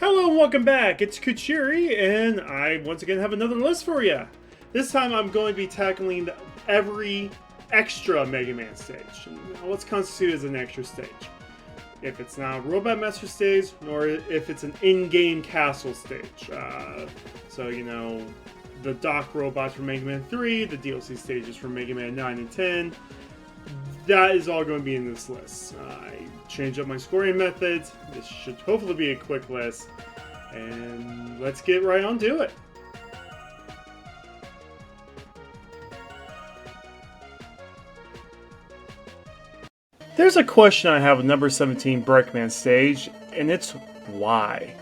Hello and welcome back, it's Kuchiri, and I once again have another list for you. This time I'm going to be tackling every extra Mega Man stage. What's constituted as an extra stage? If it's not a Robot Master stage, nor if it's an in-game castle stage. So, you know, the dock robots from Mega Man 3, the DLC stages from Mega Man 9 and 10. That is all going to be in this list. I changed up my scoring methods. This should hopefully be a quick list. And let's get right on to it. There's a question I have with number 17 Breakman stage, and it's why?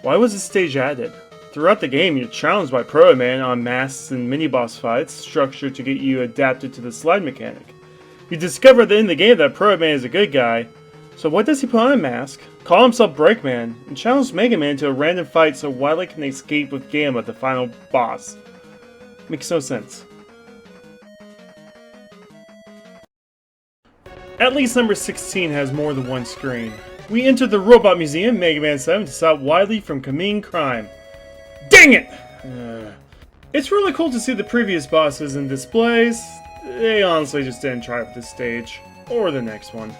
Why was this stage added? Throughout the game, you're challenged by Breakman on masks and mini-boss fights structured to get you adapted to the slide mechanic. You discover at the end of the game that Breakman is a good guy, so what does he put on a mask, call himself Breakman, and challenge Mega Man to a random fight so Wiley can escape with Gamma, the final boss? Makes no sense. At least number 16 has more than one screen. We enter the Robot Museum, Mega Man 7, to stop Wiley from committing crime. Dang it! It's really cool to see the previous bosses in displays. They honestly just didn't try with this stage, or the next one.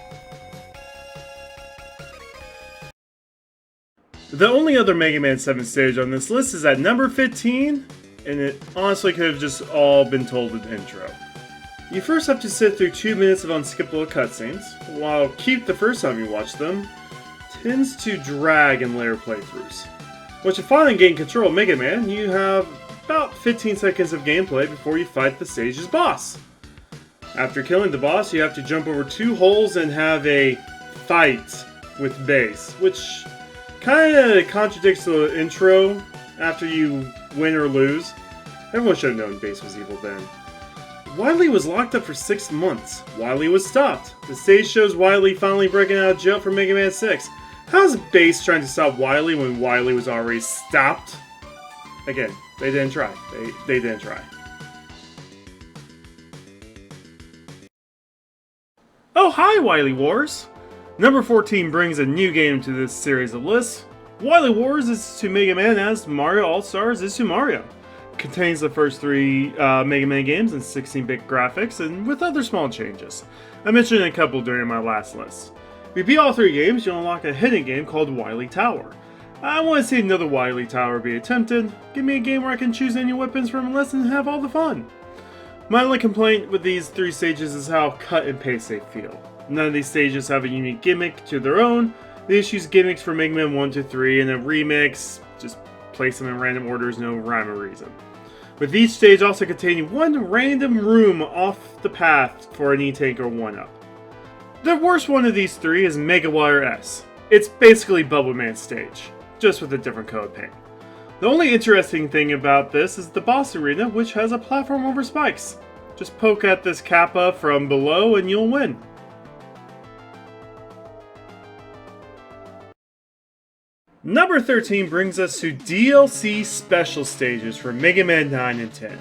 The only other Mega Man 7 stage on this list is at number 15, and it honestly could have just all been told in the intro. You first have to sit through 2 minutes of unskippable cutscenes, while Keep the first time you watch them tends to drag in later playthroughs. Once you finally gain control of Mega Man, you have about 15 seconds of gameplay before you fight the stage's boss. After killing the boss, you have to jump over 2 holes and have a fight with Bass, which kinda contradicts the intro after you win or lose. Everyone should have known Bass was evil then. Wiley was locked up for 6 months. Wiley was stopped. The stage shows Wiley finally breaking out of jail for Mega Man 6. How's Bass trying to stop Wiley when Wiley was already stopped? Again, they didn't try. They didn't try. Oh hi, Wiley Wars! Number 14 brings a new game to this series of lists. Wiley Wars is to Mega Man as Mario All-Stars is to Mario. It contains the first 3 Mega Man games in 16-bit graphics and with other small changes. I mentioned a couple during my last list. If you beat all 3 games, you'll unlock a hidden game called Wiley Tower. I want to see another Wiley Tower be attempted. Give me a game where I can choose any weapons from a list and have all the fun. My only complaint with these 3 stages is how cut and paste they feel. None of these stages have a unique gimmick to their own. They just use gimmicks from Mega Man 1 to 3 and a remix, just place them in random orders, no rhyme or reason. With each stage also containing one random room off the path for an E-Tank or 1-Up. The worst one of these 3 is Mega Wire S. It's basically Bubble Man stage, just with a different color paint. The only interesting thing about this is the boss arena, which has a platform over spikes. Just poke at this Kappa from below and you'll win. Number 13 brings us to DLC special stages for Mega Man 9 and 10.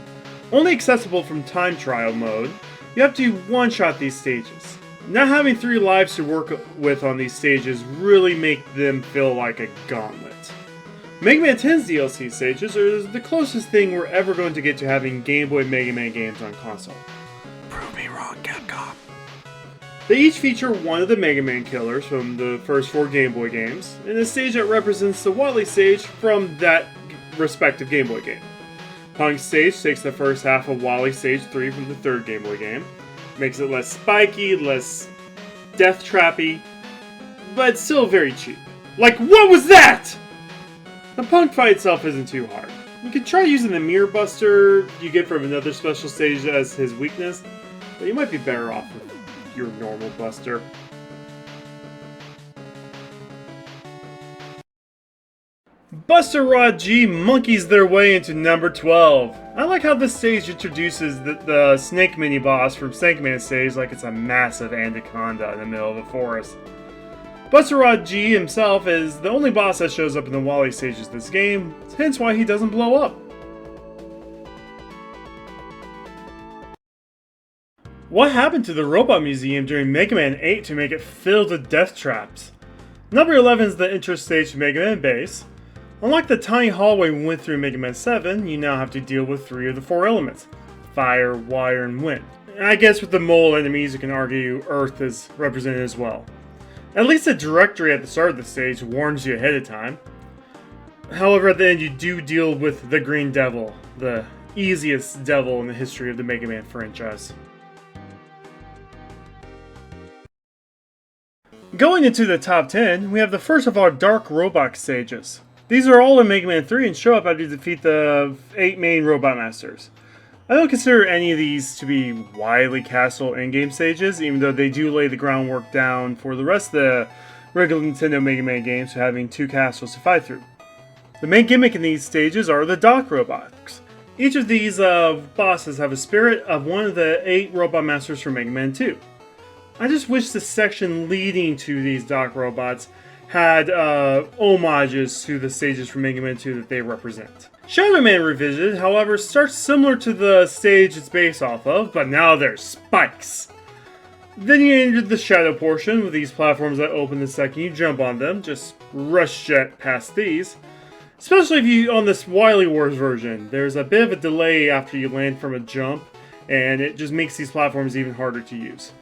Only accessible from time trial mode, you have to one-shot these stages. Not having 3 lives to work with on these stages really make them feel like a gauntlet. Mega Man 10's DLC stages are the closest thing we're ever going to get to having Game Boy Mega Man games on console. Prove me wrong, Capcom. They each feature one of the Mega Man killers from the first 4 Game Boy games, and a stage that represents the Wily stage from that respective Game Boy game. Punk's stage takes the first half of Wily Stage 3 from the 3rd Game Boy game, makes it less spiky, less death trappy, but still very cheap. Like, what was that?! The Punk fight itself isn't too hard. You could try using the Mirror Buster you get from another special stage as his weakness, but you might be better off with your normal Buster. Buster Rod G monkeys their way into number 12. I like how this stage introduces the Snake mini-boss from Snake Man stage like it's a massive anaconda in the middle of a forest. Buster Rod G himself is the only boss that shows up in the Wily stages this game, hence why he doesn't blow up. What happened to the Robot Museum during Mega Man 8 to make it filled with death traps? Number 11 is the intro stage to Mega Man Bass. Unlike the tiny hallway we went through in Mega Man 7, you now have to deal with 3 of the 4 elements: fire, water, and wind. And I guess with the mole enemies, you can argue Earth is represented as well. At least the directory at the start of the stage warns you ahead of time. However, at the end you do deal with the Green Devil, the easiest devil in the history of the Mega Man franchise. Going into the top 10, we have the first of our Dark Robot stages. These are all in Mega Man 3 and show up after you defeat the 8 main Robot Masters. I don't consider any of these to be Wiley Castle endgame stages, even though they do lay the groundwork down for the rest of the regular Nintendo Mega Man games, having 2 castles to fight through. The main gimmick in these stages are the Dock Robots. Each of these bosses have a spirit of one of the 8 Robot Masters from Mega Man 2. I just wish the section leading to these Dock Robots had homages to the stages from Mega Man 2 that they represent. Sparkman Revisited, however, starts similar to the stage it's based off of, but now there's spikes. Then you enter the shadow portion with these platforms that open the second you jump on them. Just rush jet past these. Especially if you on this Wiley Wars version, there's a bit of a delay after you land from a jump, and it just makes these platforms even harder to use.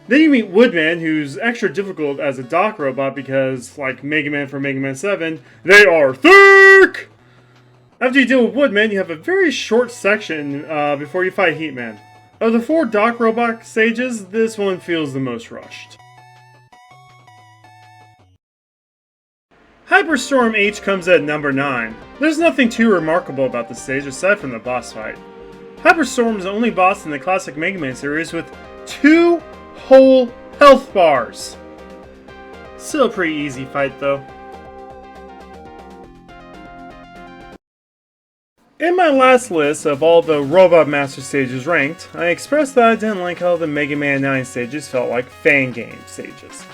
Then you meet Woodman, who's extra difficult as a dock robot because, like Mega Man from Mega Man 7, they are thick! After you deal with Woodman, you have a very short section before you fight Heatman. Of the 4 dock robot stages, this one feels the most rushed. Hyperstorm H comes at number 9. There's nothing too remarkable about this stage aside from the boss fight. Hyperstorm is the only boss in the classic Mega Man series with 2 whole health bars. Still a pretty easy fight though. In my last list of all the Robot Master stages ranked, I expressed that I didn't like how the Mega Man 9 stages felt like fan game stages.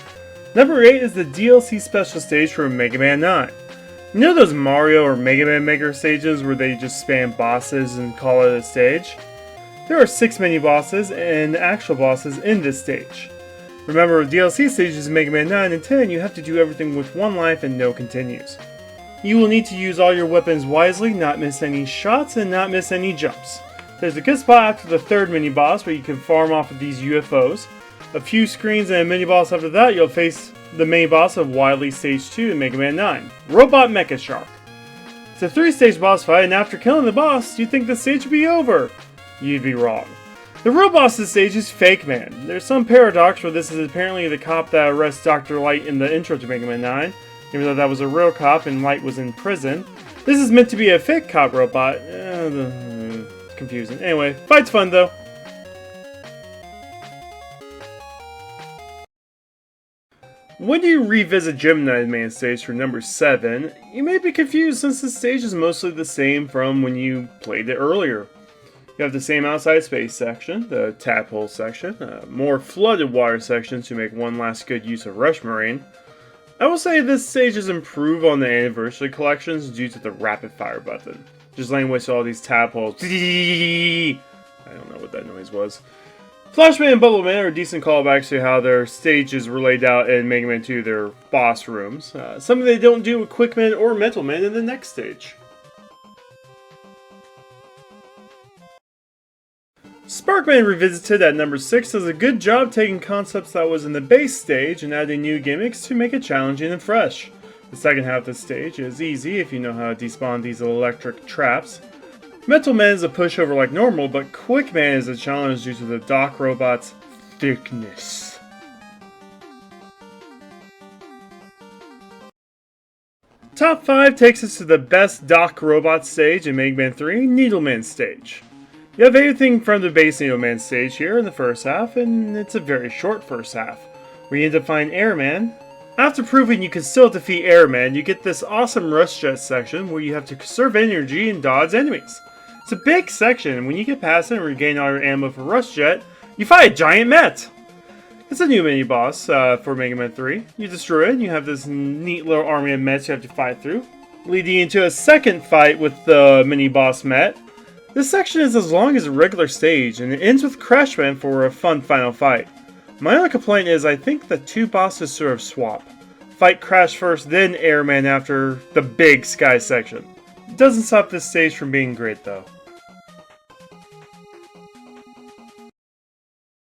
Number 8 is the DLC special stage for Mega Man 9. You know those Mario or Mega Man Maker stages where they just spam bosses and call it a stage? There are 6 mini bosses and actual bosses in this stage. Remember, with DLC stages in Mega Man 9 and 10, you have to do everything with 1 life and no continues. You will need to use all your weapons wisely, not miss any shots, and not miss any jumps. There's a good spot after the 3rd mini boss where you can farm off of these UFOs. A few screens and a mini boss after that, you'll face the main boss of Wily Stage 2 in Mega Man 9, Robot Mecha Shark. It's a 3-stage boss fight, and after killing the boss, you'd think the stage would be over. You'd be wrong. The real boss of the stage is Fake Man. There's some paradox where this is apparently the cop that arrests Dr. Light in the intro to Mega Man 9, even though that was a real cop and Light was in prison. This is meant to be a fake cop robot. Confusing. Anyway, fight's fun though. When you revisit Gemini main stage for number 7, you may be confused since the stage is mostly the same from when you played it earlier. You have the same outside space section, the tadpole section, more flooded water sections to make one last good use of Rush Marine. I will say this stage is improved on the Anniversary collections due to the rapid fire button. Just laying waste to all these tadpoles. I don't know what that noise was. Flashman and Bubbleman are decent callbacks to how their stages were laid out in Mega Man 2, their boss rooms. Something they don't do with Quickman or Mental Man in the next stage. Sparkman Revisited at number 6 does a good job taking concepts that was in the base stage and adding new gimmicks to make it challenging and fresh. The second half of the stage is easy if you know how to despawn these electric traps. Mental Man is a pushover like normal, but Quickman is a challenge due to the Dock Robot's thickness. Top 5 takes us to the best Dock Robot stage in Mega Man 3, Needleman stage. You have everything from the base Needleman stage here in the first half, and it's a very short first half, where you end up finding Airman. After proving you can still defeat Airman, you get this awesome Rush Jet section where you have to conserve energy and dodge enemies. It's a big section, and when you get past it and regain all your ammo for Rush Jet, you fight a giant Met! It's a new mini-boss for Mega Man 3. You destroy it, and you have this neat little army of Mets you have to fight through, leading into a second fight with the mini-boss Met. This section is as long as a regular stage, and it ends with Crashman for a fun final fight. My only complaint is I think the 2 bosses sort of swap. Fight Crash first, then Airman after the big sky section. It doesn't stop this stage from being great though.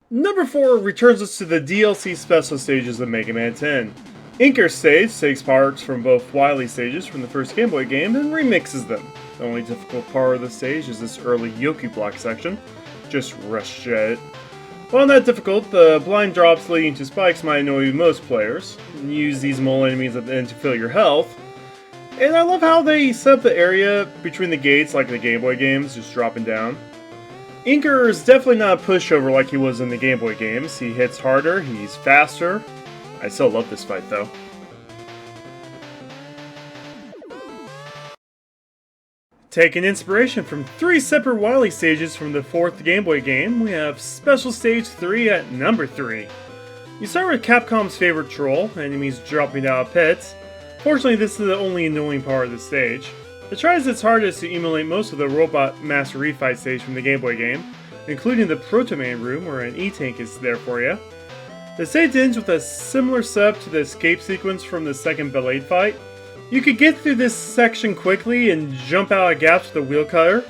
Number 4 returns us to the DLC special stages of Mega Man 10. Inker's stage takes parts from both Wiley stages from the first Game Boy game and remixes them. The only difficult part of the stage is this early Yoku block section. Just rush it. While not difficult, the blind drops leading to spikes might annoy most players. Use these mole enemies at the end to fill your health. And I love how they set up the area between the gates like the Game Boy games, just dropping down. Inker is definitely not a pushover like he was in the Game Boy games. He hits harder, he's faster. I still love this fight though. Taking inspiration from 3 separate Wiley stages from the 4th Game Boy game, we have Special Stage 3 at number 3. You start with Capcom's favorite troll, enemies dropping out of pits. Fortunately, this is the only annoying part of the stage. It tries its hardest to emulate most of the Robot Master Refight stage from the Game Boy game, including the Proto Man room where an E-Tank is there for you. The stage ends with a similar setup to the escape sequence from the second Blade fight. You could get through this section quickly and jump out of gaps with a wheel cutter.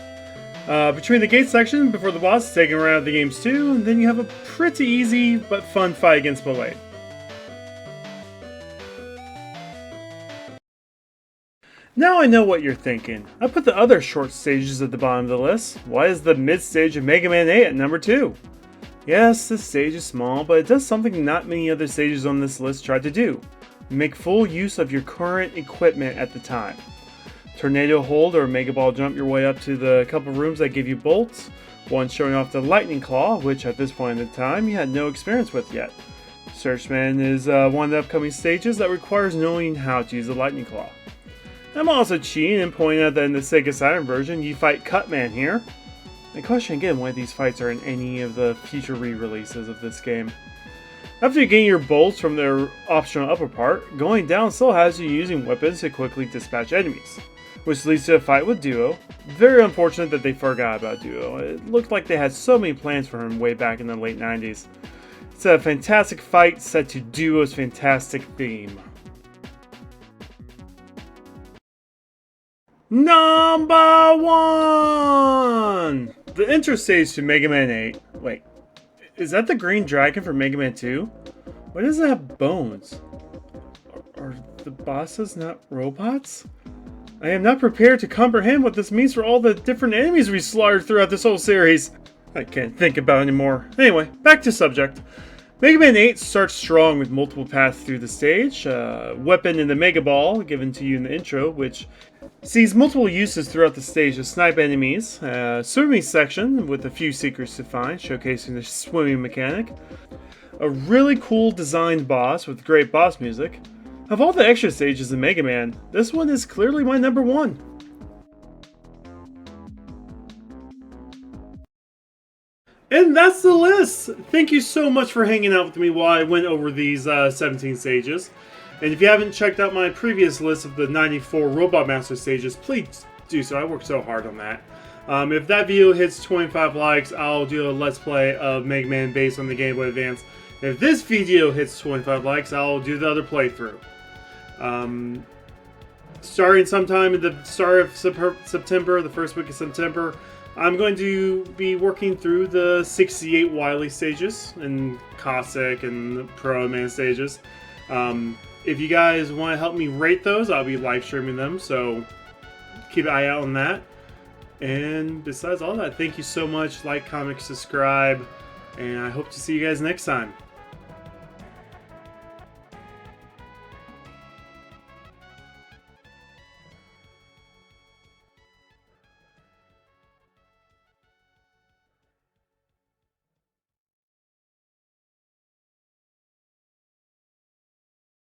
Between the gate section before the boss is taken right out of the games too, and then you have a pretty easy but fun fight against Blade. Now I know what you're thinking. I put the other short stages at the bottom of the list. Why is the mid stage of Mega Man 8 at number 2? Yes, this stage is small, but it does something not many other stages on this list tried to do. Make full use of your current equipment at the time. Tornado hold or Mega Ball jump your way up to the couple rooms that give you bolts. One showing off the Lightning Claw, which at this point in time you had no experience with yet. Searchman is one of the upcoming stages that requires knowing how to use the Lightning Claw. I'm also cheating and pointing out that in the Sega Saturn version, you fight Cutman here. I question again why these fights are in any of the future re-releases of this game. After you gain your bolts from their optional upper part, going down still has you using weapons to quickly dispatch enemies, which leads to a fight with Duo. Very unfortunate that they forgot about Duo. It looked like they had so many plans for him way back in the late 90s. It's a fantastic fight set to Duo's fantastic theme. Number 1! The intro stage to Mega Man 8. Wait, is that the green dragon from Mega Man 2? Why does it have bones? Are the bosses not robots? I am not prepared to comprehend what this means for all the different enemies we slaughtered throughout this whole series. I can't think about it anymore. Anyway, back to subject. Mega Man 8 starts strong with multiple paths through the stage. Weapon in the Mega Ball given to you in the intro, which sees multiple uses throughout the stage to snipe enemies. Swimming section with a few secrets to find, showcasing the swimming mechanic. A really cool designed boss with great boss music. Of all the extra stages in Mega Man, this one is clearly my number 1. And that's the list! Thank you so much for hanging out with me while I went over these 17 stages. And if you haven't checked out my previous list of the 94 Robot Master stages, please do so. I worked so hard on that. If that video hits 25 likes, I'll do a Let's Play of Mega Man based on the Game Boy Advance. If this video hits 25 likes, I'll do the other playthrough. Starting sometime at the start of September, the first week of September, I'm going to be working through the 68 Wiley stages and Cossack and Pro Man stages. If you guys want to help me rate those, I'll be live streaming them, so keep an eye out on that. And besides all that, thank you so much. Like, comment, subscribe, and I hope to see you guys next time.